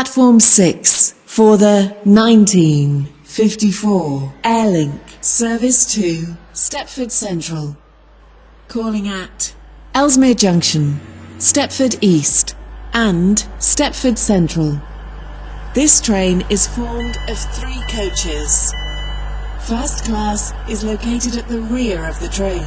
Platform 6 for the 1954 Airlink service to Stepford Central. Calling at Elsmere Junction, Stepford East and Stepford Central. This train is formed of 3 coaches. First class is located at the rear of the train.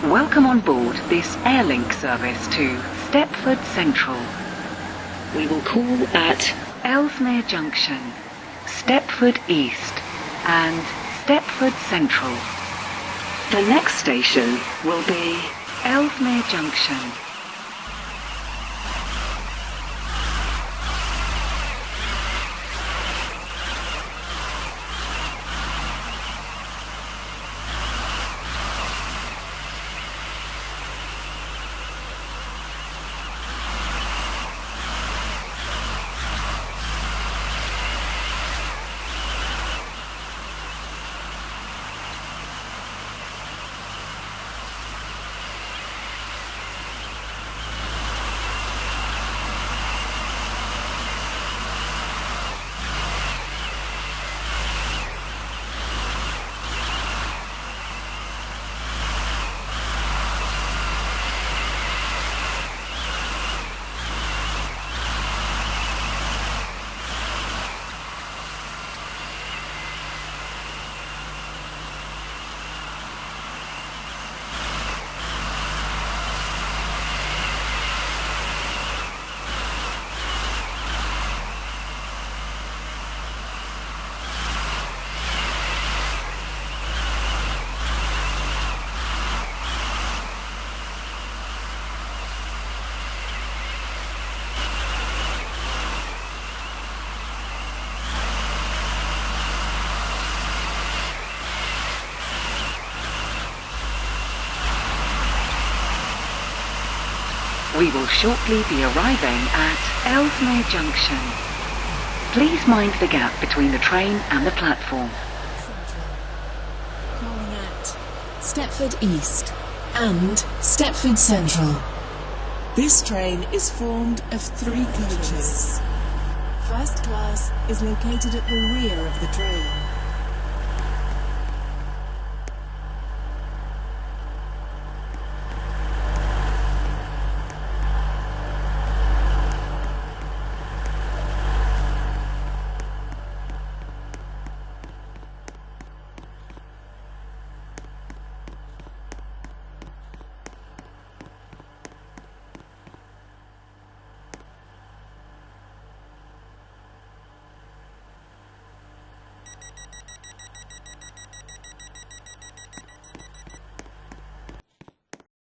Welcome on board this Airlink service to Stepford Central. We will call at Elsmere Junction, Stepford East and Stepford Central. The next station will be Elsmere Junction. We will shortly be arriving at Elsmere Junction. Please mind the gap between the train and the platform. Calling at Stepford East and Stepford Central. This train is formed of 3 coaches. First class is located at the rear of the train.